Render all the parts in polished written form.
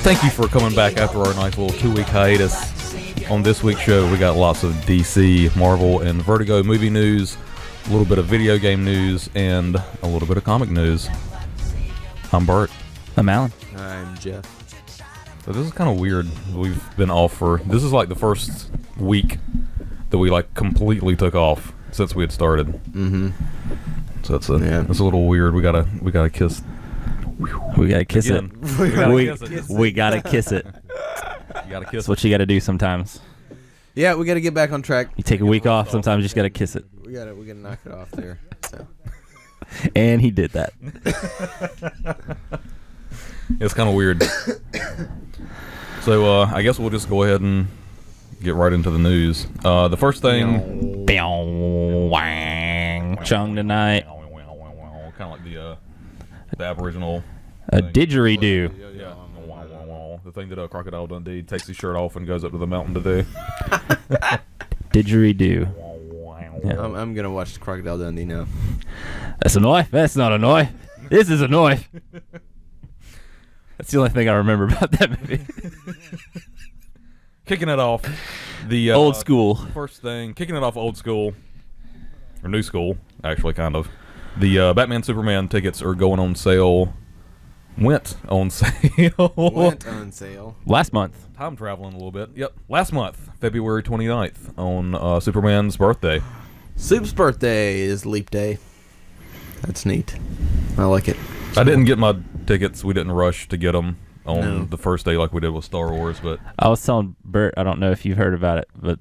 Thank you for coming back after our nice little 2-week hiatus. On this week's show, we got lots of DC, Marvel, and Vertigo movie news, a little bit of video game news, and a little bit of comic news. I'm Bert. I'm Alan. I'm Jeff. So this is kind of weird. We've been off for... This is like the first week that we like completely took off since we had started. Mm-hmm. So it's a little weird. We gotta kiss. We gotta kiss Again. it. We gotta kiss it. You gotta kiss. That's what you gotta do sometimes. Yeah, we gotta get back on track. You take a week off. Sometimes you just gotta kiss it. We gotta knock it off there. So. And he did that. It's kind of weird. So I guess we'll just go ahead and get right into the news. The first thing, Chung tonight. Kind of like the Aboriginal. A didgeridoo. Yeah. The thing that Crocodile Dundee takes his shirt off and goes up to the mountain to do. Didgeridoo. Yeah. I'm gonna watch Crocodile Dundee now. That's a knife. That's not a knife. This is a knife. That's the only thing I remember about that movie. Kicking it off, the old school. First thing, kicking it off old school, or new school, actually, kind of. The Batman Superman tickets are going on sale. Went on sale. Last month. Time traveling a little bit. Yep. Last month, February 29th, on Superman's birthday. Soup's birthday is Leap Day. That's neat. I like it. I didn't get my tickets. We didn't rush to get them on the first day like we did with Star Wars. But I was telling Bert, I don't know if you've heard about it, but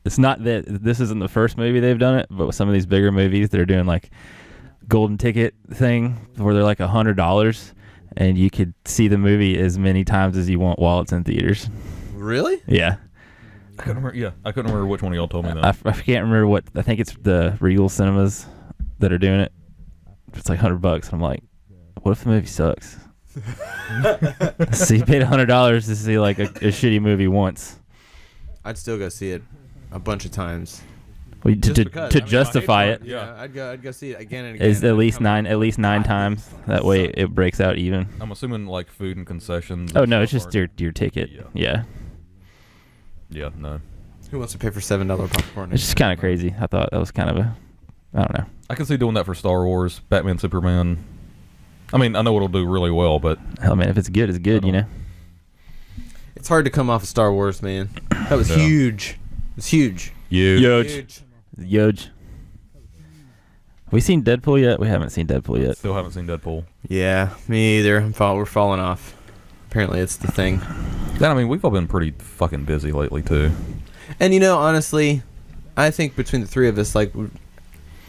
it's not that this isn't the first movie they've done it, but with some of these bigger movies, they're doing like golden ticket thing where they're like $100 and you could see the movie as many times as you want while it's in theaters. Really? Yeah. I couldn't remember. Yeah, I couldn't remember which one of y'all told me that. I can't remember what. I think it's the Regal Cinemas that are doing it. It's like $100. I'm like, what if the movie sucks? So you paid $100 to see like a shitty movie once. I'd still go see it a bunch of times. Well, to justify it. Yeah, I'd go see it again and again. Is at least nine times. That way it breaks out even. I'm assuming like food and concessions. Oh no, it's just your ticket. Yeah. Yeah, no. Who wants to pay for $7 popcorn? It's just kind of crazy. I thought that was kind of I don't know. I can see doing that for Star Wars, Batman, Superman. I mean, I know it'll do really well, but hell, man, if it's good, it's good. You know. It's hard to come off of Star Wars, man. That was huge. It's huge. Huge. Have we seen Deadpool yet? We haven't seen Deadpool yet. Still haven't seen Deadpool. Yeah, me either. We're falling off. Apparently, it's the thing. Yeah, I mean, we've all been pretty fucking busy lately too. And honestly, I think between the three of us, like,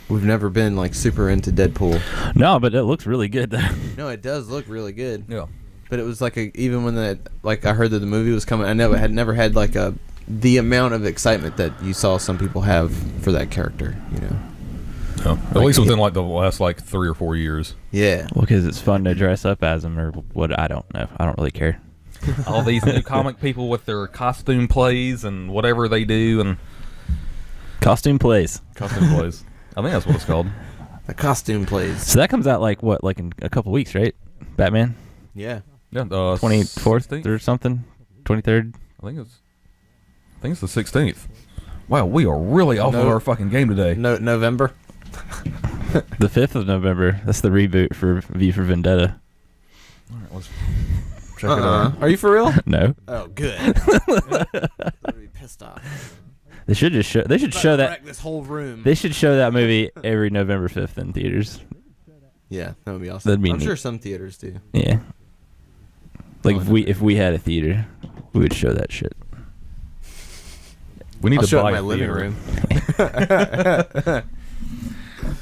we've never been like super into Deadpool. No, but it looks really good. No, it does look really good. Yeah. But it was like even when I heard that the movie was coming, I never had like the amount of excitement that you saw some people have for that character. Oh, at least within like the last 3 or 4 years. Yeah. Well, because it's fun to dress up as them or what. I don't know. I don't really care. All these new comic people with their costume plays and whatever they do and costume plays. I think that's what it's called. The costume plays. So that comes out like in a couple weeks, right? Batman. Yeah. Yeah. 24th or something. 23rd. I think it's the 16th. Wow, we are really off of our fucking game today. November. The 5th of November. That's the reboot for V for Vendetta. All right, let's check it out. Are you for real? No. Oh, good. I'd be pissed off. They should just show. They should show that. Wreck this whole room. They should show that movie every November 5th in theaters. Yeah, that would be awesome. That'd be I'm neat. sure some theaters do. Yeah. Like if we had a theater, we would show that shit. We need to show buy it in my a living theater. room.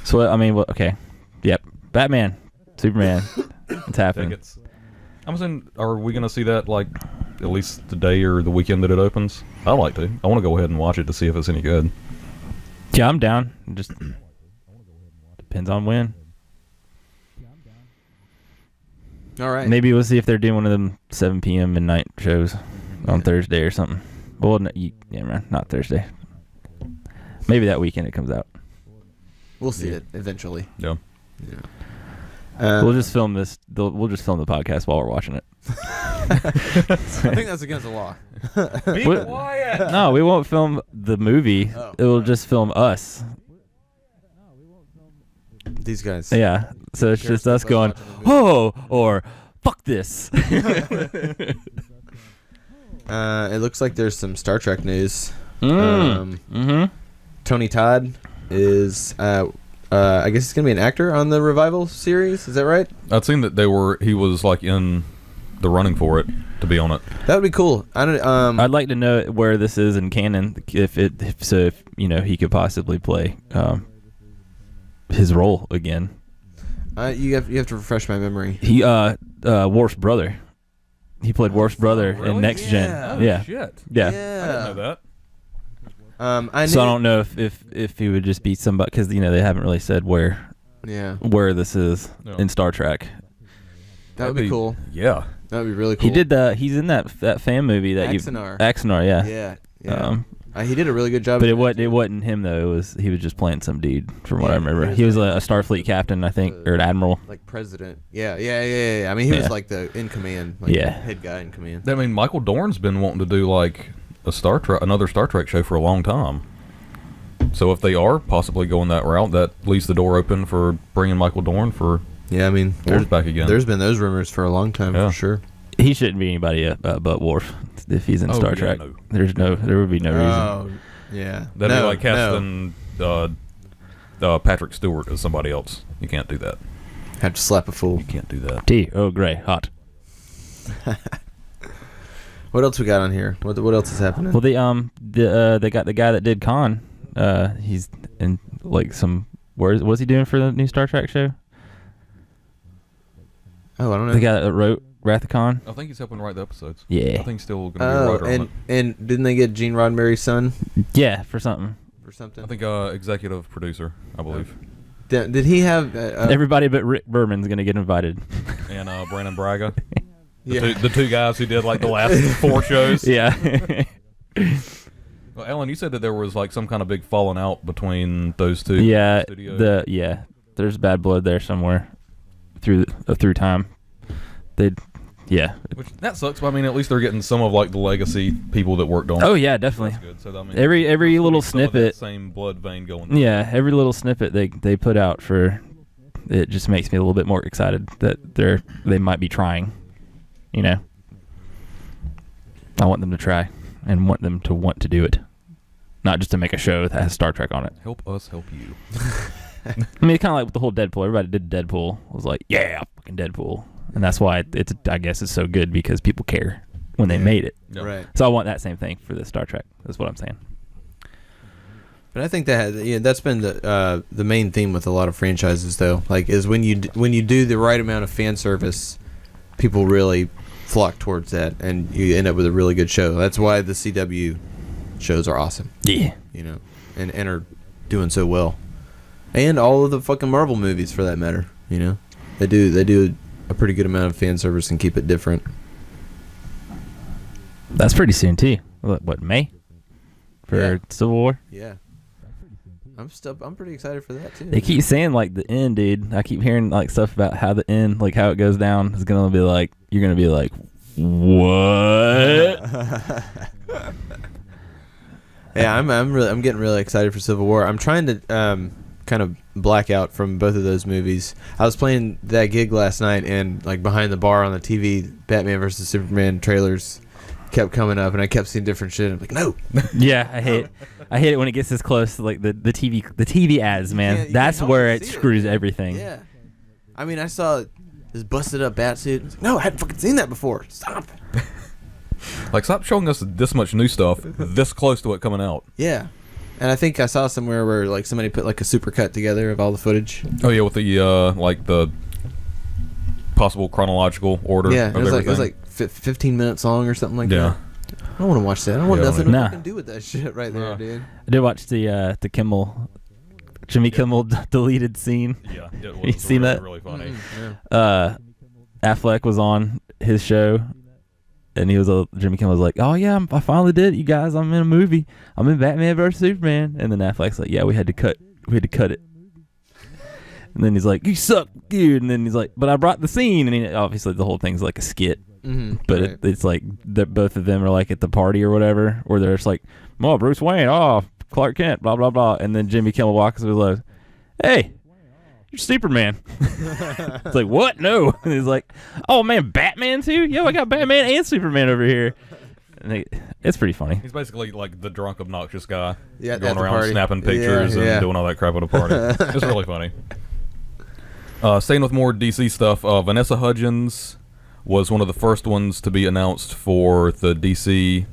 So I mean, okay, yep. Batman, Superman, it's happening. Tickets. I'm saying, are we gonna see that like at least the day or the weekend that it opens? I'd like to. I want to go ahead and watch it to see if it's any good. Yeah, I'm down. It just depends on when. All right. Maybe we'll see if they're doing one of them 7 p.m. midnight shows on Thursday or something. Well, man, not Thursday. Maybe that weekend it comes out. We'll see it eventually. Yeah. We'll just film this. We'll just film the podcast while we're watching it. I think that's against the law. Be What? quiet. No, we won't film the movie. Oh. It will just film us. These guys. Yeah. So it's just Comparison us to going, watching the movie. oh, or fuck this. It looks like there's some Star Trek news. Mm-hmm. Tony Todd is, I guess he's gonna be an actor on the revival series. Is that right? I'd seen that he was like in the running for it to be on it. That would be cool. I don't. I'd like to know where this is in canon, if you know he could possibly play his role again. You have to refresh my memory. He Worf's brother. He played Worf's brother really? in Next Gen. Oh, Yeah. shit. Yeah. I didn't know that. I So I don't know if he would just be somebody, because they haven't really said where this is No. in Star Trek. That would be cool. Yeah. That would be really cool. He did he's in that fan movie that Axanar, yeah. Yeah. He did a really good job. But it wasn't him though. He was just playing some dude from what I remember. He was a Starfleet captain, I think, or an admiral. Like president. Yeah. I mean, he was like the in command. Like head guy in command. I mean, Michael Dorn's been wanting to do like another Star Trek show for a long time. So if they are possibly going that route, that leaves the door open for bringing Michael Dorn for Yeah, I mean, Worf back again. There's been those rumors for a long time, for sure. He shouldn't be anybody but Worf if he's in Star Trek. No. There would be no reason. Oh, yeah. That'd be like casting Patrick Stewart as somebody else. You can't do that. Have to slap a fool. You can't do that. Tea, Earl Grey, hot. What else we got on here? What else is happening? Well, they got the guy that did Khan. He's in like some. What's he doing for the new Star Trek show? Oh, I don't know. The guy that wrote Wrath of Khan. I think he's helping write the episodes. Yeah. I think he's still going to be a writer on it. And didn't they get Gene Roddenberry's son Yeah, for something. or something? I think executive producer, I believe. Did he have Everybody but Rick Berman's gonna get invited. And Brandon Braga. Yeah. The two guys who did like the last 4 shows. Yeah. Well, Ellen, you said that there was like some kind of big falling out between those two. Yeah. studios. There's bad blood there somewhere through time. Which that sucks, but I mean, at least they're getting some of like the legacy people that worked on. Oh yeah, definitely. That's good. So I mean, Every little some of that snippet. same blood vein going. Yeah, every little snippet they put out it just makes me a little bit more excited that they might be trying. I want them to try and want them to want to do it, not just to make a show that has Star Trek on it. Help us help you. I mean, it's kind of like with the whole Deadpool. Everybody did Deadpool. Was like, yeah, fucking Deadpool, and that's why I guess it's so good because people care when they made it. Yep. Right. So I want that same thing for this Star Trek. That's what I'm saying. But I think that's been the main theme with a lot of franchises, though. Like, is when you do the right amount of fan service, people really flock towards that, and you end up with a really good show. That's why the CW shows are awesome. Yeah. And are doing so well, and all of the fucking Marvel movies for that matter. They do a pretty good amount of fan service and keep it different. That's pretty soon too. What May? For Civil War? Yeah. I'm pretty excited for that too. They keep saying like the end, dude. I keep hearing like stuff about how the end, like how it goes down, is gonna be like you're gonna be like, what? Yeah, I'm getting really excited for Civil War. I'm trying to kind of black out from both of those movies. I was playing that gig last night, and like behind the bar on the TV, Batman vs Superman trailers kept coming up, and I kept seeing different shit. I'm like, no. Yeah, I hate it when it gets this close to like the TV ads, man. You That's can't where help it but see screws man. everything. Yeah. I mean, I saw this busted up bat suit. I was like, no, I hadn't fucking seen that before. Stop. Like, stop showing us this much new stuff this close to it coming out. Yeah. And I think I saw somewhere where like somebody put like a supercut together of all the footage. Oh yeah, with the like the possible chronological order. Yeah, of it was everything. like 15 minutes long or something like Yeah. that. I don't want to watch that. I don't want Yeah, nothing to Nah. fucking do with that shit right there, Nah. dude. I did watch the Jimmy Kimmel deleted scene. Yeah, it was You seen really, that? really funny. Yeah. Affleck was on his show, and Jimmy Kimmel was like, "Oh yeah, I finally did it, you guys. I'm in a movie. I'm in Batman vs Superman." And then Affleck's like, "Yeah, we had to cut it." And then he's like, "You suck, dude." And then he's like, "But I brought the scene." And obviously the whole thing's like a skit. But right. it's like both of them are like at the party or whatever, or they're just like, "Oh, Bruce Wayne, oh, Clark Kent, blah blah blah," and then Jimmy Kimmel walks with like, "Hey, you're Superman." It's like, what? No. And he's like, "Oh man, Batman too? Yo, I got Batman and Superman over here." And it's pretty funny. He's basically like the drunk, obnoxious guy Yeah, going at the around party. snapping pictures and doing all that crap at a party. It's really funny. Staying with more DC stuff, Vanessa Hudgens was one of the first ones to be announced for the DC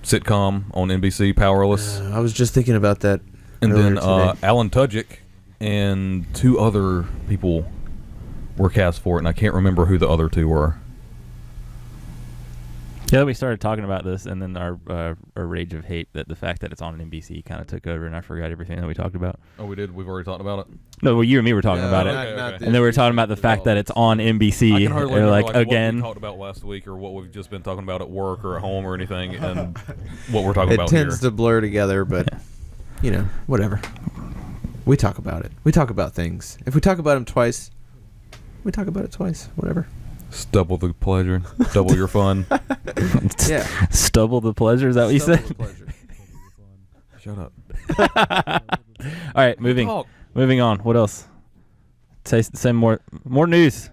sitcom on NBC, Powerless. I was just thinking about that. And then today. Alan Tudyk and 2 other people were cast for it, and I can't remember who the other 2 were. Yeah, we started talking about this, and then our rage of hate that the fact that it's on NBC kind of took over, and I forgot everything that we talked about. Oh, we did? We've already talked about it? No, well, you and me were talking about it, Okay. and then we were talking about the fact that it's on NBC. I can hardly and remember like what we again. talked about last week or what we've just been talking about at work or at home or anything, and what we're talking It about tends here. to blur together, but whatever. We talk about it. We talk about things. If we talk about them twice, we talk about it twice. Whatever. It's double the pleasure, double your fun. Yeah. Stubble the pleasure. Is that what you said? Shut up. All right, moving on. What else? Say more news.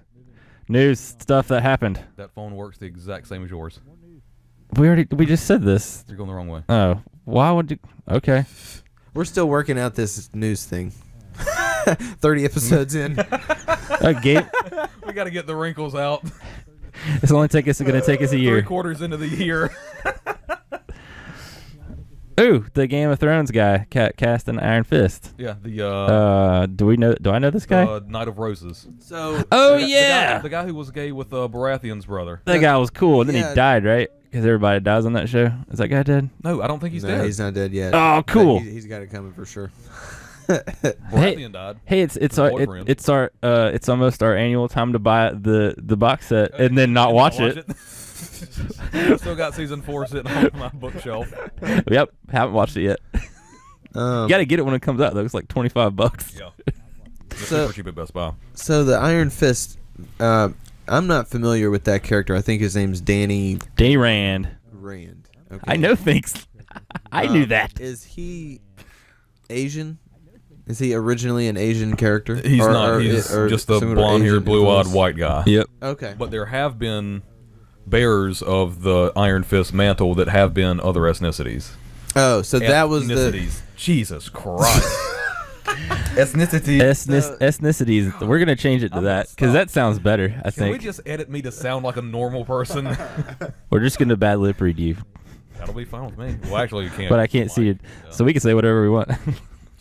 News stuff that happened. That phone works the exact same as yours. We just said this. You're going the wrong way. Oh, why would you? Okay. We're still working out this news thing. 30 episodes in. Gabe, We got to get the wrinkles out. it's going to take us a year. 3/4 into the year. Ooh, the Game of Thrones guy cast an Iron Fist. Yeah, the Do I know this guy? Knight of Roses. So. Oh The guy- yeah, the guy who was gay with Baratheon's brother. that guy was cool, and then Yeah. he died, right? Because everybody dies on that show. Is that guy dead? No, I don't think he's No, dead. he's not dead yet. Oh, But cool. He's got it coming for sure. Baratheon died. Hey, it's His our boyfriend. it's almost our annual time to buy the box set and then not watch it. I still got season 4 sitting on my bookshelf. Yep, haven't watched it yet. You got to get it when it comes out though. It's like $25. Yeah. It's So- super cheap at Best Buy. So the Iron Fist, I'm not familiar with that character. I think his name's Danny Danny Rand. Rand. Okay. I know things. I knew that. Is he Asian? Is he originally an Asian character? He's not. He's just a some sort of blonde-haired, Asian blue-eyed influence? white guy. Yep. Okay. But there have been bearers of the Iron Fist mantle that have been other ethnicities. Oh, so that was the. Ethnicities. Jesus Christ. Ethnicity. Ethnicities. We're gonna change it to I'm that gonna because stop. that sounds better. I Can we think just edit me to sound like a normal person? we're just gonna bad lip read you, That'll be fine with me. Well, actually, you can't. but I can't see it, so we can say whatever we want.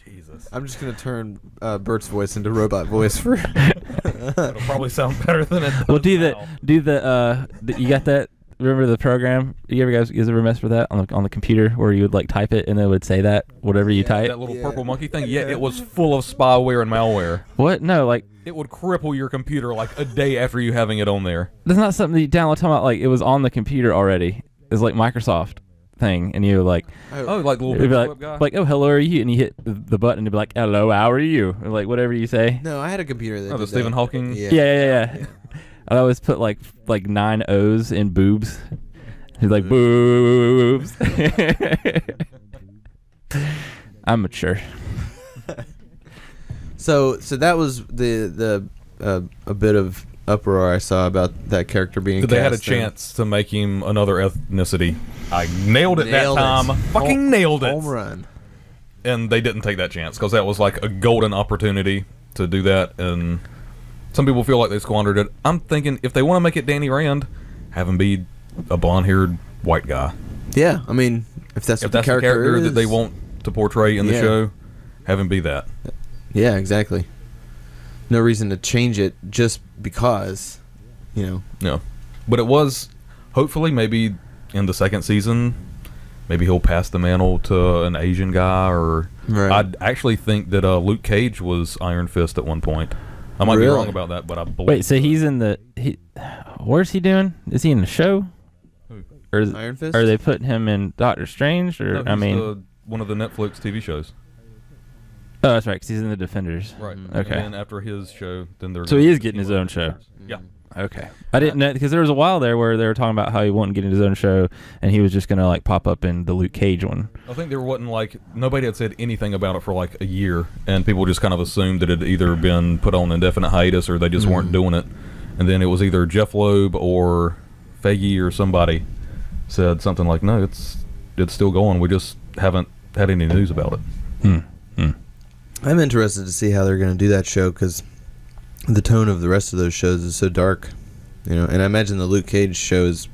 Jesus. I'm just gonna turn Bert's voice into robot voice for. It'll probably sound better than it does Well, do now. the you got that? Remember the program? You guys ever mess with that on the computer where you would like type it and it would say that whatever you type? That little Yeah. purple monkey thing? Yeah, it was full of spyware and malware. What? No, like It would cripple your computer like a day after you having it on there. that's not something you download. Talking about like it was on the computer already. It's like Microsoft thing, and you like Oh, like the little it'd be pixel like, guy? like, oh, hello, are you? And you hit the button and it'd be like, hello, how are you? Or like whatever you say. No, I had a computer that. Oh, the did Stephen that. Hawking? Yeah. I always put like 9 O's in boobs. He's like boobs. I'm mature. So that was the a bit of uproar I saw about that character being. They had a cast in. chance to make him another ethnicity. I nailed it Nailed that it. time. Fucking nailed it. Home run. And they didn't take that chance because that was like a golden opportunity to do that. And some people feel like they squandered it. I'm thinking if they want to make it Danny Rand, have him be a blonde-haired white guy. Yeah, I mean, if that's If what the that's the character character is, that they want to portray in the Yeah. show, have him be that. Yeah, exactly. No reason to change it just because, No. But it was, hopefully, maybe in the second season, maybe he'll pass the mantle to an Asian guy, or Right. I actually think that Luke Cage was Iron Fist at one point. I might be Really? wrong about that, but I believe. Wait, so he's in the where's he doing? Is he in the show? Who? Or is, Iron Fist? are they putting him in Doctor Strange? Or No, I he's mean, one of the Netflix TV shows. oh, that's right, 'cause he's in the Defenders. Right. Okay. And then after his show, then they're So he is getting his own show. Yeah. Okay. I didn't know, because there was a while there where they were talking about how he wouldn't get into his own show, and he was just going to like pop up in the Luke Cage one. I think there wasn't nobody had said anything about it for like a year, and people just kind of assumed that it had either been put on indefinite hiatus or they just weren't doing it. And then it was either Jeff Loeb or Feige or somebody said something like, no, it's still going. We just haven't had any news about it. I'm interested to see how they're going to do that show, because the tone of the rest of those shows is so dark, and I imagine the Luke Cage show is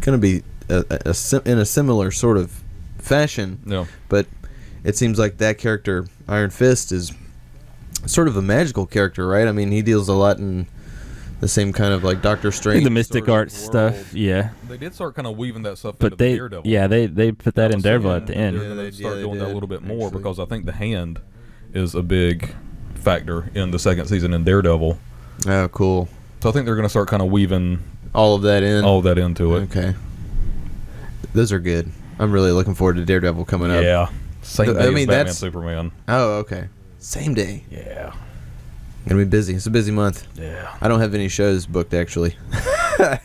going to be in a similar sort of fashion. No. But it seems like that character, Iron Fist, is sort of a magical character, right? I mean, he deals a lot in the same kind of like Doctor Strange, The mystic sort of arts stuff, yeah. They did start kind of weaving that stuff But into the Daredevil. they put that in Daredevil at the end. They're going to start doing that a little bit more, actually. because I think the hand is a big factor in the second season in Daredevil. Oh, cool. So I think they're going to start kind of weaving All of that in. all of that into it. Okay. Those are good. I'm really looking forward to Daredevil coming up. Yeah. Same day I mean, as Batman, that's- Superman. Oh, okay. Same day. Yeah. Gonna be busy. It's a busy month. Yeah. I don't have any shows booked, actually. I'm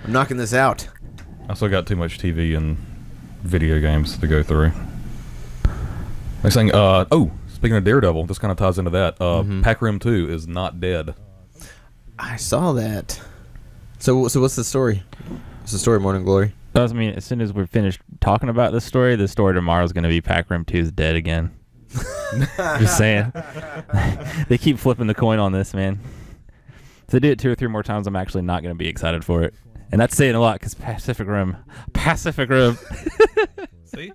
knocking this out. I still got too much TV and video games to go through. Next thing, speaking of Daredevil, this kind of ties into that. Pac Rim 2 is not dead. I saw that. So what's the story? What's the story, Morning Glory? I mean, as soon as we're finished talking about this story, the story tomorrow is going to be Pac Rim 2 is dead again. Just saying. They keep flipping the coin on this, man. If they do it 2 or 3 more times, I'm actually not going to be excited for it. And that's saying a lot, because Pacific Rim. See?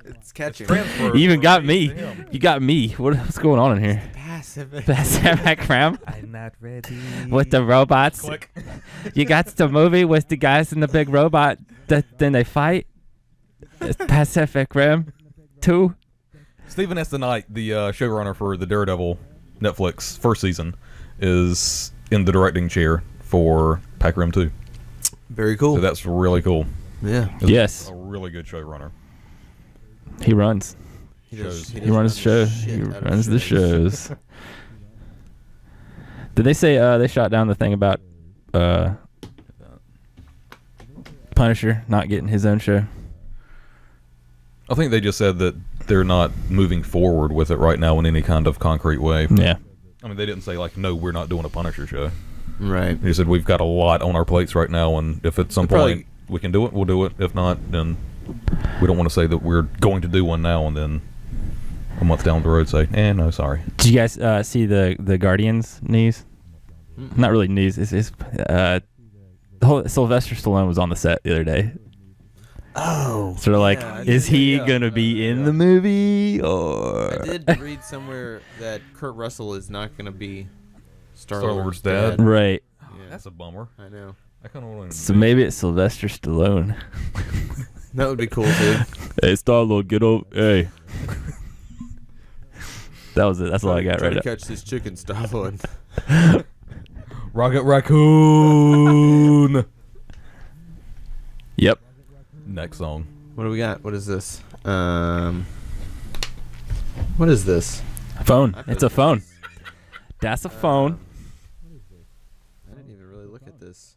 It's catching. You even got me. You got me. What's going on in here? Pacific Rim? I'm not ready. With the robots? Click. You got the movie with the guys in the big robot then they fight? It's Pacific Rim 2? Stephen S. Knight, the showrunner for the Daredevil Netflix first season, is in the directing chair for Pac Rim 2. Very cool. So that's really cool. Yeah. He's Yes. a really good showrunner. He runs. He He runs the show. He runs the shows. Did they say they shot down the thing about Punisher not getting his own show? I think they just said that they're not moving forward with it right now in any kind of concrete way. Yeah. I mean, they didn't say, no, we're not doing a Punisher show. Right. They said, we've got a lot on our plates right now, and if at some point we can do it, we'll do it. If not, then we don't want to say that we're going to do one now and then a month down the road say, no, sorry. Did you guys see the Guardians news? Not really news. It's the whole Sylvester Stallone was on the set the other day. Oh. Sort of like, is he gonna be in the movie or? I did read somewhere that Kurt Russell is not going to be Star-Lord's dad. Right. Yeah. That's a bummer. I know. I kind of want to. So maybe it's Sylvester Stallone. That would be cool, too. Hey, Star-Lord, get over. Hey. That was it. That's all I got Try right to now. catch this chicken, Star-Lord. Rocket Raccoon. Yep. Next song. What do we got? What is this? What is this? Phone. It's a phone. That's a phone. I didn't even really look at this.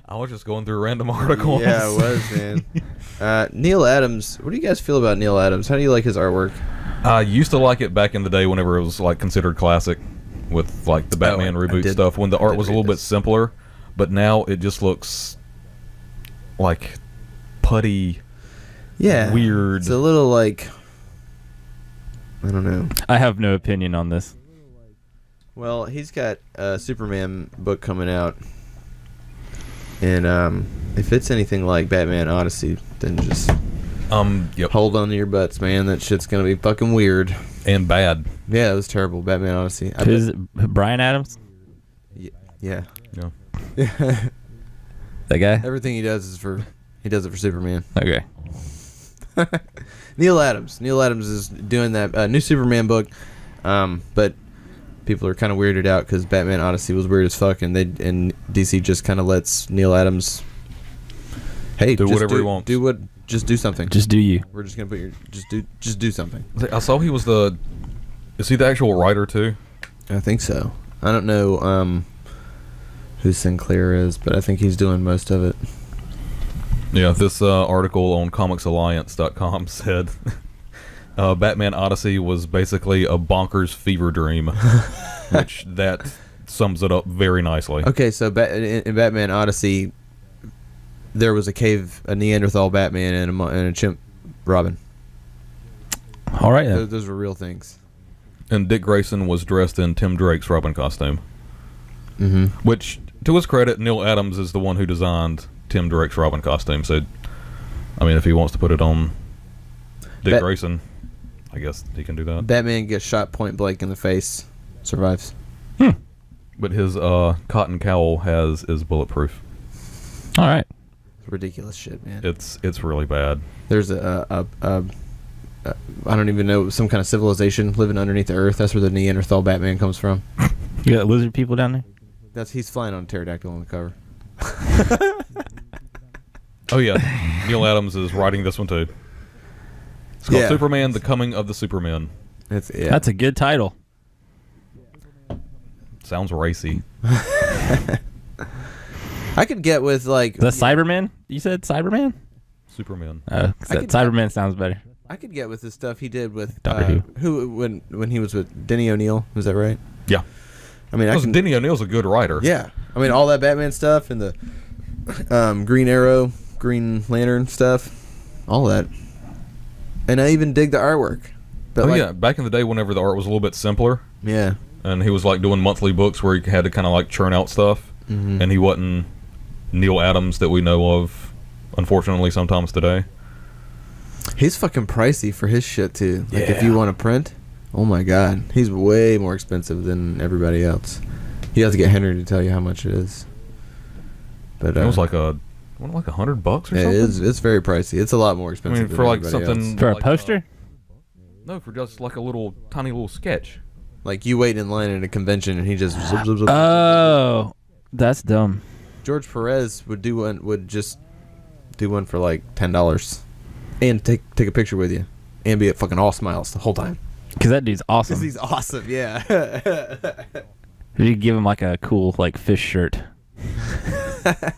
I was just going through random articles. Yeah, it was, man. Neil Adams. What do you guys feel about Neil Adams? How do you like his artwork? I used to like it back in the day whenever it was considered classic with the Batman I reboot did- stuff, when the I art did was a read little bit this. simpler, but now it just looks like putty, Yeah. weird. It's a little I don't know. I have no opinion on this. Well, he's got a Superman book coming out. And if it's anything like Batman Odyssey, then just Yep. hold on to your butts, man. That shit's going to be fucking weird. And bad. Yeah, it was terrible. Batman Odyssey. Who's Brian Adams? Yeah. Yeah. That guy? Everything he does is he does it for Superman. Okay. Neil Adams. Neil Adams is doing that new Superman book, but people are kind of weirded out because Batman Odyssey was weird as fuck, and DC just kind of lets Neil Adams, Do whatever he wants. Just do something. Just do you. We're just gonna put just do something. I saw he was is he the actual writer too? I think so. I don't know. who Sinclair is, but I think he's doing most of it. Yeah, this article on comicsalliance.com said Batman Odyssey was basically a bonkers fever dream, which that sums it up very nicely. Okay, so in Batman Odyssey, there was a Neanderthal Batman and a chimp Robin. All right, then. Those were real things. And Dick Grayson was dressed in Tim Drake's Robin costume. Mm-hmm. Which, to his credit, Neil Adams is the one who designed Tim Drake's Robin costume. So, I mean, if he wants to put it on Dick Grayson, I guess he can do that. Batman gets shot point blank in the face, survives. But his cotton cowl is bulletproof. All right. Ridiculous shit, man. It's really bad. There's I don't even know, some kind of civilization living underneath the earth. That's where the Neanderthal Batman comes from. You got lizard people down there? He's flying on a pterodactyl on the cover. Oh yeah, Neil Adams is writing this one too. It's called Superman: The Coming of the Supermen. That's a good title. Sounds racy. I could get with like the Cyberman. You said Cyberman? Superman. Cyberman sounds better. I could get with the stuff he did with Doctor Who when he was with Denny O'Neil. Was that right? Yeah. I mean, Denny O'Neil's a good writer. Yeah. I mean, all that Batman stuff and the Green Arrow, Green Lantern stuff, all that. And I even dig the artwork. But yeah, back in the day, whenever the art was a little bit simpler. Yeah. And he was like doing monthly books where he had to kind of like churn out stuff, and he wasn't Neil Adams that we know of, unfortunately, sometimes today. He's fucking pricey for his shit too. Like if you want to print, oh my god, he's way more expensive than everybody else. You have to get Henry to tell you how much it is. But it was like $100 or something. It's very pricey. It's a lot more expensive. I mean, for like something else. For a poster. No, for just like a tiny little sketch. Like you wait in line at a convention and he just zip, zip, zip, oh, that's dumb. George Perez would just do one for like $10 and take a picture with you and be at fucking all smiles the whole time. Because that dude's awesome. Because he's awesome, yeah. You give him like a cool like fish shirt. The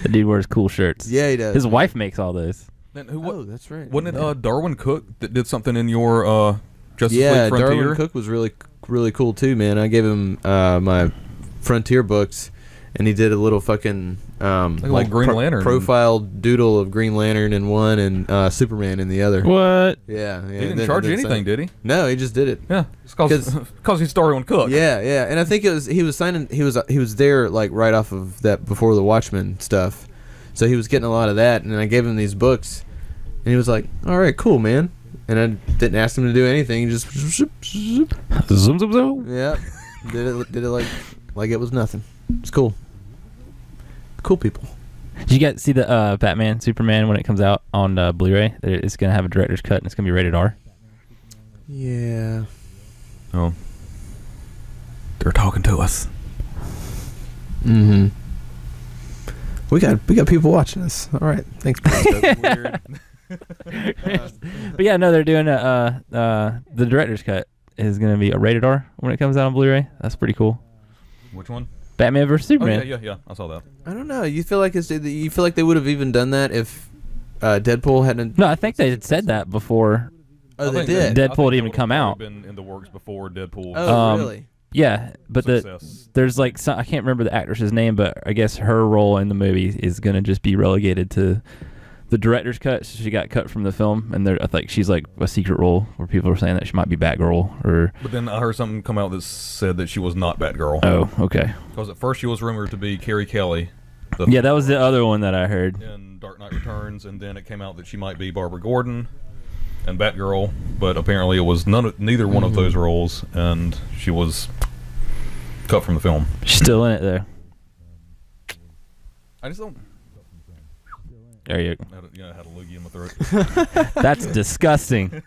dude wears cool shirts. Yeah, he does. His wife makes all those. Oh, that's right. Wasn't it Darwin Cook that did something in your Justice League Frontier? Darwin Cook was really cool too, man. I gave him my Frontier books, and he did a little fucking like Green Lantern profile doodle of Green Lantern in one and Superman in the other. What? Yeah. He didn't charge you anything, did he? No, he just did it. Yeah, it's because he's Darwin Cook. Yeah, and I think he was there like right off of that Before the Watchmen stuff, so he was getting a lot of that, and I gave him these books, and he was like, "All right, cool, man." And I didn't ask him to do anything. He just zoom zoom zoom. Yeah, did it like it was nothing. It's cool. Cool people. Did you guys see the Batman Superman when it comes out on Blu-ray? It's gonna have a director's cut and it's gonna be rated R. Yeah. Oh. They're talking to us. Mm-hmm. We got people watching us. All right. Thanks. Weird. But yeah, no, they're doing the director's cut is going to be a rated R when it comes out on Blu-ray. That's pretty cool. Which one? Batman vs Superman. Oh, yeah. I saw that. I don't know. You feel like they would have even done that if Deadpool hadn't? No, I think they had said that before. Oh, they did. Deadpool had even come out. Been in the works before Deadpool. Oh, really? Yeah, but there's like I can't remember the actress's name, but I guess her role in the movie is going to just be relegated to the director's cut. So she got cut from the film, and I think she's like a secret role where people are saying that she might be Batgirl or. But then I heard something come out that said that she was not Batgirl. Oh, okay. Because at first she was rumored to be Carrie Kelly. Yeah, that was the other one that I heard. In Dark Knight Returns, and then it came out that she might be Barbara Gordon and Batgirl, but apparently it was neither one of those roles, and she was cut from the film. She's still in it though. I just don't. There you go. I had a loogie in my throat. That's disgusting.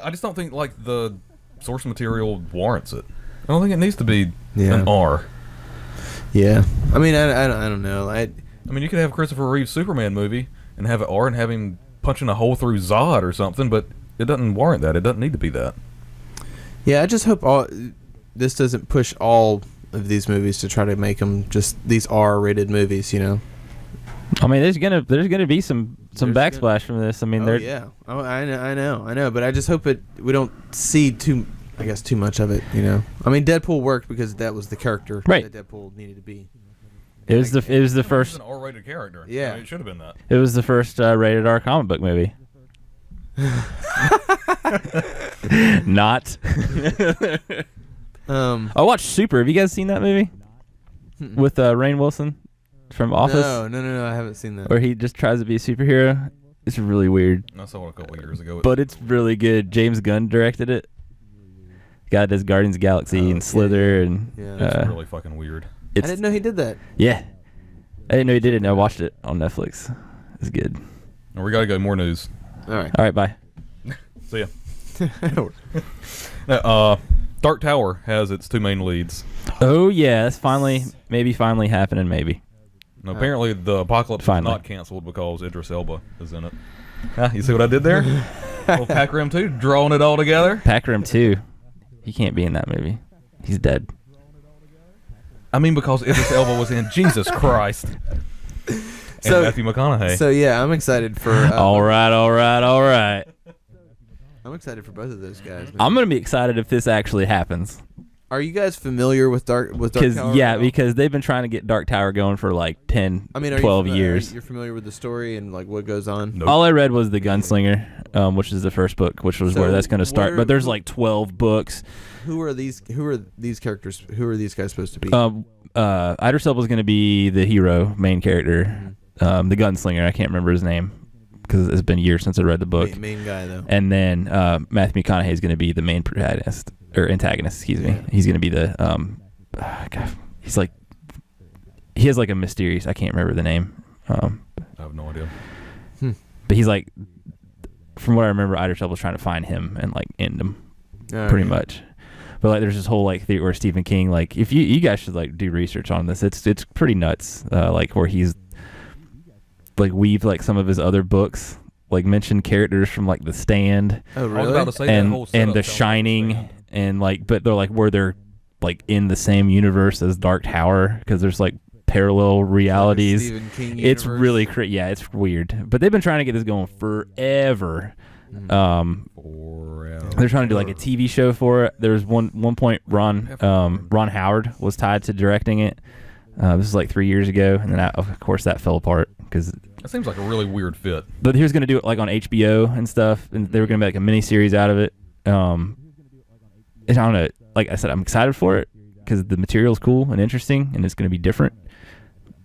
I just don't think like the source material warrants it. I don't think it needs to be an R. Yeah, I mean, I don't know. I mean, you could have Christopher Reeve's Superman movie and have it R and have him punching a hole through Zod or something, but it doesn't warrant that. It doesn't need to be that. Yeah, I just hope this doesn't push all of these movies to try to make them just these R-rated movies, you know. I mean, there's gonna be some backsplash from this. I mean, I know, but I just hope we don't see too much of it, you know. I mean, Deadpool worked because that was the character that Deadpool needed to be. It was the first an R-rated character. Yeah, I mean, it should have been that. It was the first rated R comic book movie. Not. I watched Super. Have you guys seen that movie with Rainn Wilson from Office? No, I haven't seen that. Where he just tries to be a superhero. It's really weird. I saw it a couple of years ago. But it's really good. James Gunn directed it. Guy does Guardians of the Galaxy and Slither and it's really fucking weird. I didn't know he did that. Yeah, I didn't know he did it. And I watched it on Netflix. It's good. And we gotta go. More news. All right. Bye. See ya. Dark Tower has its 2 main leads. Oh yeah, that's finally happening. Maybe. And apparently the Apocalypse was not canceled because Idris Elba is in it. You see what I did there? Little Pac Rim 2, drawing it all together. Pac Rim 2. He can't be in that movie. He's dead. I mean, because Idris Elba was in Jesus Christ. And Matthew McConaughey. So yeah, I'm excited for. All right. I'm excited for both of those guys. Man. I'm gonna be excited if this actually happens. Are you guys familiar with Dark Tower? Yeah, because they've been trying to get Dark Tower going for like 10, 12 years. You're familiar with the story and like what goes on? Nope. All I read was The Gunslinger, which is the first book, which was where that's going to start. But there's like 12 books. Who are these characters? Who are these guys supposed to be? Idris Elba is going to be the hero, main character. The Gunslinger, I can't remember his name because it's been years since I read the book. Main guy though. And then Matthew McConaughey is going to be the main protagonist. Or antagonist, excuse me. He's going to be the God, he's like, he has like a mysterious, I can't remember the name. I have no idea. But he's like, from what I remember, Idris Elba was trying to find him and like end him, pretty much. But like, there's this whole like theory where Stephen King, like, if you guys should like do research on this. It's pretty nuts. Like where he's like weaved like some of his other books, like mentioned characters from like The Stand. Oh really? I was about to say and The Shining. And like, but they're like where they're like in the same universe as Dark Tower because there's like parallel realities. Like Stephen King it's universe. really yeah, it's weird. But they've been trying to get this going forever. They're trying to do like a TV show for it. There was one point Ron Howard was tied to directing it. This was like 3 years ago, and then of course that fell apart because. That seems like a really weird fit. But he was going to do it like on HBO and stuff, and they were going to make a mini series out of it. I don't know. Like I said, I'm excited for it because the material's cool and interesting, and it's going to be different.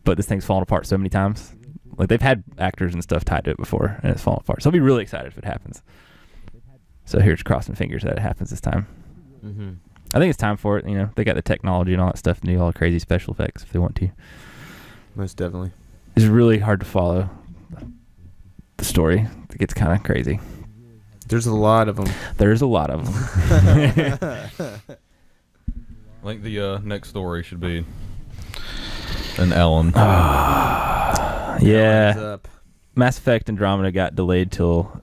But this thing's fallen apart so many times. Like they've had actors and stuff tied to it before, and it's fallen apart. So I'll be really excited if it happens. So here's crossing fingers that it happens this time. Mm-hmm. I think it's time for it. You know, they got the technology and all that stuff to do all the crazy special effects if they want to. Most definitely. It's really hard to follow the story. It gets kind of crazy. There's a lot of them. There's a lot of them. I think the next story should be an Alan. Yeah. Mass Effect Andromeda got delayed till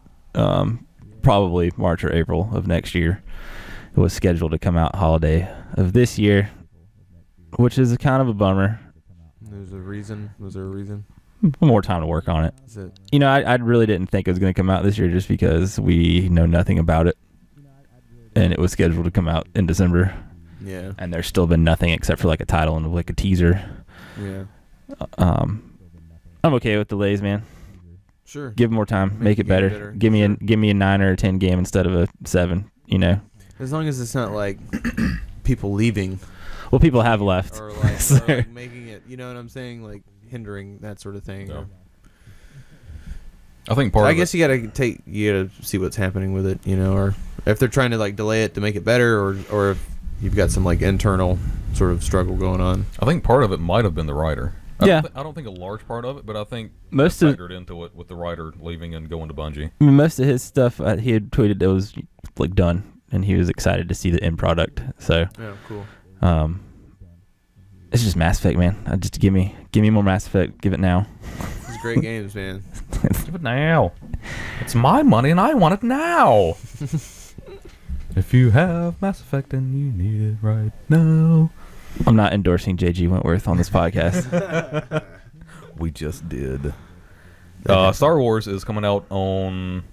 probably March or April of next year. It was scheduled to come out holiday of this year, which is kind of a bummer. There's a reason. Was there a reason? More time to work on it. Is it? You know, I really didn't think it was going to come out this year just because we know nothing about it. And it was scheduled to come out in December. Yeah. And there's still been nothing except for like a title and like a teaser. Yeah. I'm okay with delays, man. Sure. Give it more time. Make it better. Give me a 9 or a 10 game instead of a 7, you know. As long as it's not like people leaving. Well, people have left. Or like making it, you know what I'm saying? Like hindering that sort of thing. No. I think part of it. I guess you gotta see what's happening with it, you know, or if they're trying to like delay it to make it better, or if you've got some like internal sort of struggle going on. I think part of it might have been the writer. I don't think a large part of it, but I think most factored into it with the writer leaving and going to Bungie. I mean, most of his stuff he had tweeted that was like done, and he was excited to see the end product. So yeah, cool. It's just Mass Effect, man. Just give me more Mass Effect. Give it now. It's great games, man. Give it now. It's my money and I want it now. If you have Mass Effect and you need it right now. I'm not endorsing J.G. Wentworth on this podcast. We just did. Star Wars is coming out on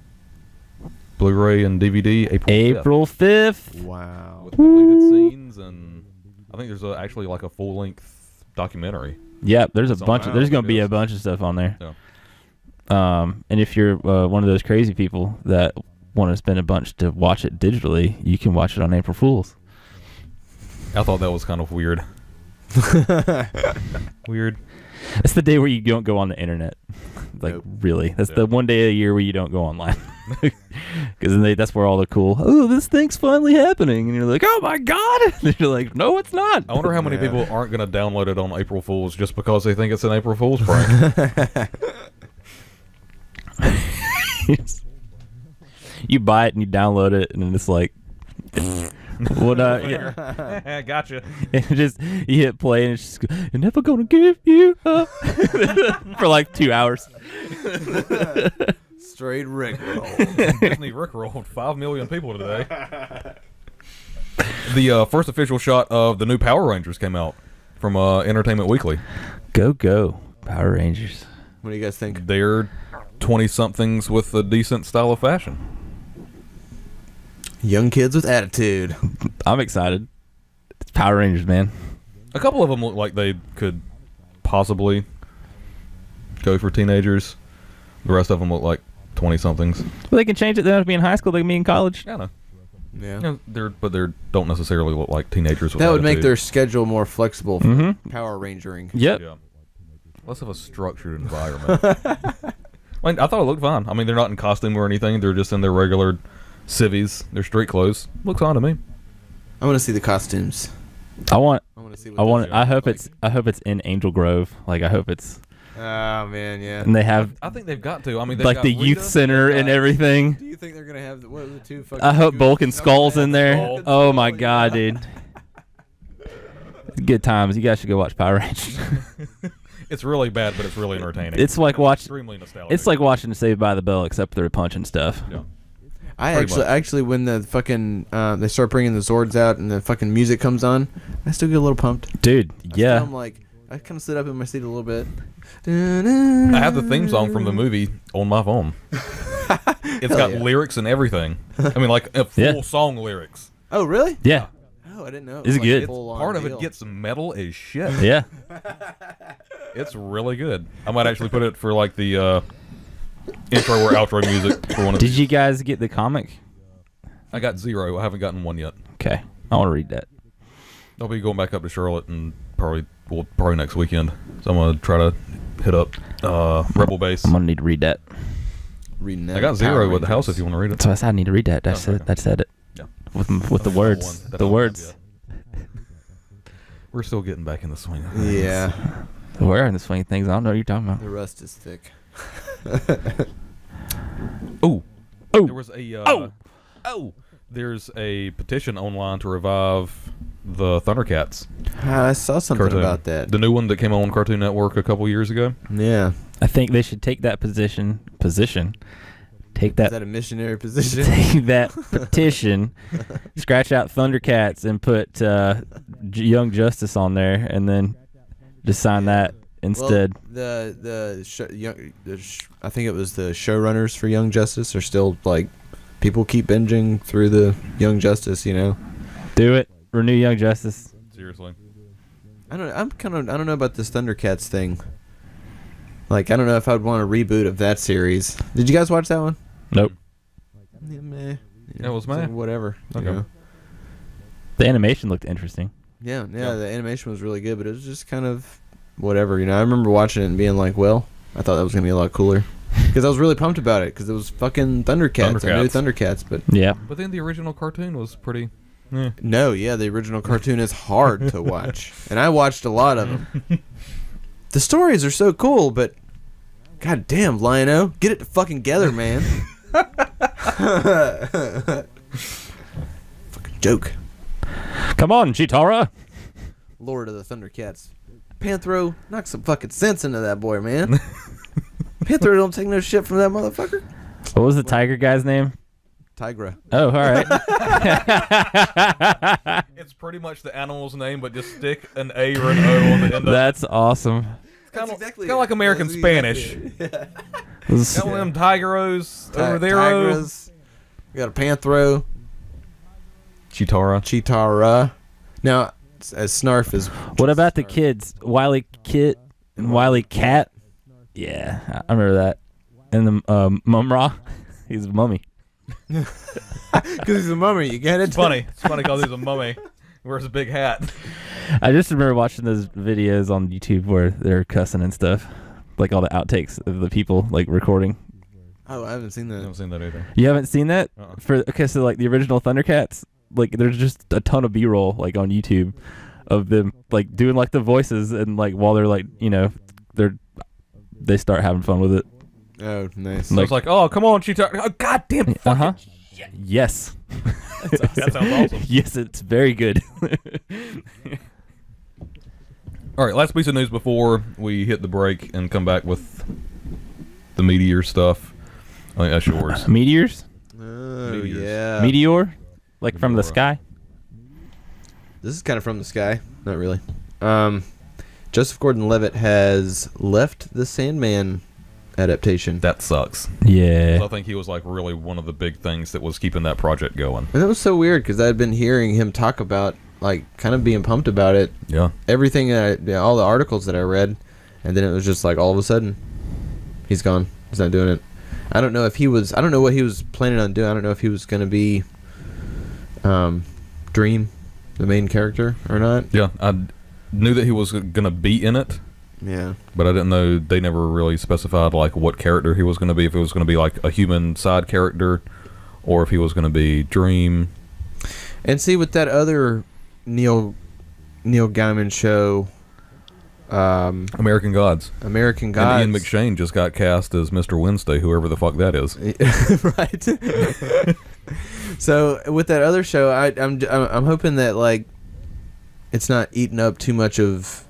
Blu-ray and DVD April 5th. Wow. with deleted scenes, and I think there's actually like a full-length documentary. Yep, there's a It's on bunch. There's going to be a Netflix. bunch of stuff on there. Yeah. And if you're one of those crazy people that want to spend a bunch to watch it digitally, you can watch it on April Fools. I thought that was kind of weird. Weird. It's the day where you don't go on the internet. Like, Nope. really. That's Yeah. the one day a year where you don't go online. Because that's where all the cool, this thing's finally happening. And you're like, oh my God. And you're like, no, it's not. I wonder how many Yeah. people aren't going to download it on April Fools just because they think it's an April Fool's prank. You buy it and you download it, and then it's like, what? Yeah. Gotcha. And you hit play, and it's just, you're never gonna give you up for like 2 hours. Straight Rickroll. Disney rickrolled 5 million people today. The first official shot of the new Power Rangers came out from Entertainment Weekly. Go, Power Rangers. What do you guys think? They're 20-somethings with a decent style of fashion. Young kids with attitude. I'm excited. It's Power Rangers, man. A couple of them look like they could possibly go for teenagers. The rest of them look like 20-somethings. Well, they can change it. They don't have to be in high school. They can be in college. Yeah, no. Yeah. Yeah, they don't necessarily look like teenagers. With That would make attitude. their schedule more flexible for Mm-hmm. Power Rangering. Yep. Yeah. Less of a structured environment. I thought it looked fine. I mean, they're not in costume or anything. They're just in their regular civvies, their street clothes. Looks fine to me. I want to see the costumes. I want to see. I hope it's in Angel Grove. Like, I hope it's, Oh man, yeah. and they have I think they've got to. I mean, they've like got the youth Rita, center they've and got- everything. Do you think they're gonna have what are the two? Fucking I hope goons? Bulk and Skull's in there. Skull. Oh my God, dude. Good times. You guys should go watch Power Rangers. It's really bad, but it's really entertaining. It's like extremely nostalgic. It's like watching Saved by the Bell, except they're punching stuff. Yeah. I Pretty much. actually when the fucking they start bringing the Zords out and the fucking music comes on, I still get a little pumped. Dude, yeah. I'm like, I kind of sit up in my seat a little bit. I have the theme song from the movie on my phone. It's got yeah. lyrics and everything. I mean, like a full Yeah. song lyrics. Oh really? Yeah. Oh, I didn't know. It's good. Part of it gets metal as shit. Yeah. It's really good. I might actually put it for like the intro or outro music for one of Did these. you guys get the comic? I got 0. I haven't gotten one yet. Okay. I want to read that. I'll be going back up to Charlotte and probably next weekend. So I'm gonna try to hit up Rebel Base. I'm going to need to read that. reading that. I got 0 at the house if you want to read it. So I said I need to read that. okay. I said it. Yeah. With the words. One that I The don't words. have yet. We're still getting back in the swing. of things. Yeah, We're in the swing of things. I don't know what you're talking about. the rust is thick. Ooh. Oh. There was a there's a petition online to revive the Thundercats I saw something cartoon. about that. The new one that came on Cartoon Network a couple years ago. Yeah, I think they should take that position. Take is that. that a missionary position? Take that petition, scratch out Thundercats, and put Young Justice on there, and then just sign that instead. Well, I think it was the showrunners for Young Justice are still like people keep binging through the Young Justice. You know, Do it. Renew Young Justice. Seriously. I don't know about this Thundercats thing. Like, I don't know if I'd want a reboot of that series. Did you guys watch that one? Nope. Yeah, meh. It was It's like meh? whatever. you Okay. know? The animation looked interesting. Yeah, Yeah. the animation was really good, but it was just kind of whatever. You know, I remember watching it and being like, well, I thought that was gonna be a lot cooler because I was really pumped about it because it was fucking Thundercats. I knew Thundercats, but Yeah. But then the original cartoon was pretty. no, yeah, the original cartoon is hard to watch, and I watched a lot of them. The stories are so cool, but god damn, Lion-O, get it fucking together, man. Fucking joke. Come on, Chitara. Lord of the Thundercats. Panthro, knock some fucking sense into that boy, man. Panthro don't take no shit from that motherfucker. What was the tiger guy's name? Tigra. Oh, all right. It's pretty much the animal's name, but just stick an A or an O on the end of it. That's awesome. It's kind of like American Spanish. Got one of them tigeros over there. Tigras. We got a panthro. Chitara. Now, as Snarf is. What about the kids? Wily Kit and Wily Cat? Yeah, I remember that. And the Mumra, he's a mummy. Because he's a mummy, you get it? It's funny because he's a mummy. Wears a big hat. I just remember watching those videos on YouTube where they're cussing and stuff. Like all the outtakes of the people like recording. Oh, I haven't seen that. I haven't seen that either. You haven't seen that? Uh-uh. So like the original Thundercats, like there's just a ton of B-roll like on YouTube of them like doing like the voices and like while they're like, you know, they start having fun with it. Oh, nice. So it's like, oh, come on, Cheetah. Oh, goddamn. Yes. That sounds awesome. Yes, it's very good. All right, last piece of news before we hit the break and come back with the meteor stuff. I think that's yours. Meteors? Oh, Meteors. yeah. Meteor? Like from the sky? This is kind of from the sky. Not really. Joseph Gordon-Levitt has left the Sandman adaptation. That sucks. Yeah. I think he was like really one of the big things that was keeping that project going. And that was so weird because I'd been hearing him talk about, like, kind of being pumped about it. Yeah. Everything, all the articles that I read, and then it was just like all of a sudden, he's gone. He's not doing it. I don't know what he was planning on doing. I don't know if he was going to be Dream, the main character, or not. Yeah, I knew that he was going to be in it. Yeah. But I didn't know, they never really specified like what character he was going to be, if it was going to be like a human side character or if he was going to be Dream. And see, with that other Neil Gaiman show, American Gods. and Ian McShane just got cast as Mr. Wednesday, whoever the fuck that is. Right. So with that other show, I'm hoping that like it's not eating up too much of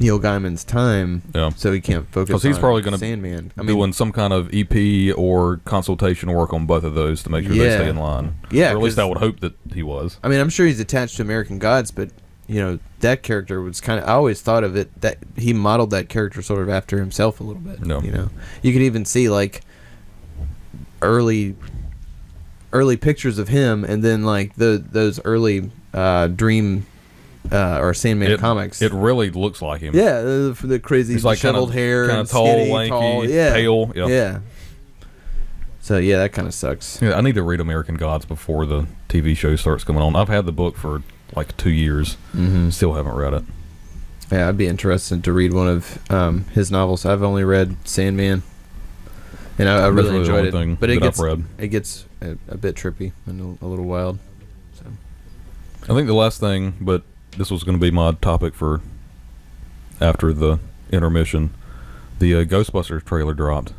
Neil Gaiman's time, Yeah. so he can't focus. Because he's on probably going to Sandman. be doing some kind of EP or consultation work on both of those to make sure they stay in line. Yeah, Or at least 'cause- I would hope that he was. I mean, I'm sure he's attached to American Gods, but you know that character was kind of. I always thought of it that he modeled that character sort of after himself a little bit. No. You know, you could even see like early pictures of him, and then like those early Dream or Sandman comics. It really looks like him. Yeah, the crazy He's like disheveled hair, kind and of tall, skinny, lanky, yeah, pale. Yeah. yeah. So yeah, that kind of sucks. Yeah, I need to read American Gods before the TV show starts coming on. I've had the book for like 2 years. Mm-hmm. Still haven't read it. Yeah, I'd be interested to read one of his novels. I've only read Sandman, and I really the enjoyed only it. thing But that I've read. it gets a bit trippy and a little wild. So. I think the last thing, but this was going to be my topic for after the intermission, the Ghostbusters trailer dropped.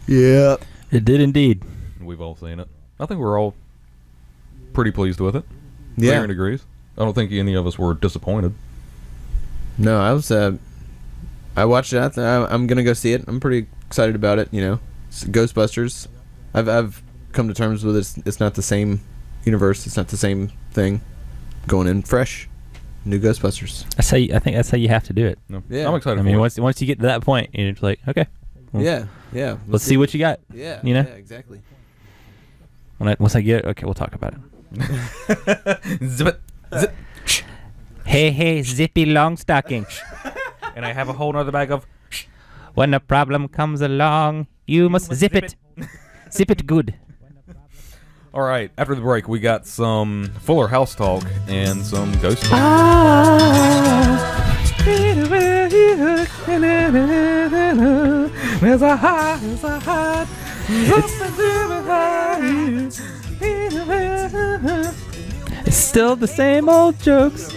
Yeah, It did indeed. We've all seen it. I think we're all pretty pleased with it. yeah. Varying degrees. I don't think any of us were disappointed. No, I was. I watched it. I'm gonna go see it. I'm pretty excited about it. You know, it's Ghostbusters. I've come to terms with it. It's not the same universe. It's not the same thing. Going in fresh, new Ghostbusters. I think that's how you have to do it. No. Yeah. I'm excited I mean, for it. once you get to that point, you're just like, okay, well, Yeah. let's see what you got. Yeah. you know? Yeah, exactly. Once I get it, okay, we'll talk about it. Zip it. Zip. Hey, zippy long stocking. And I have a whole nother bag of... When a problem comes along, you must zip it. Zip it good. All right, after the break, we got some Fuller House talk and some Ghostbusters. There's a heart. It's still the same old jokes.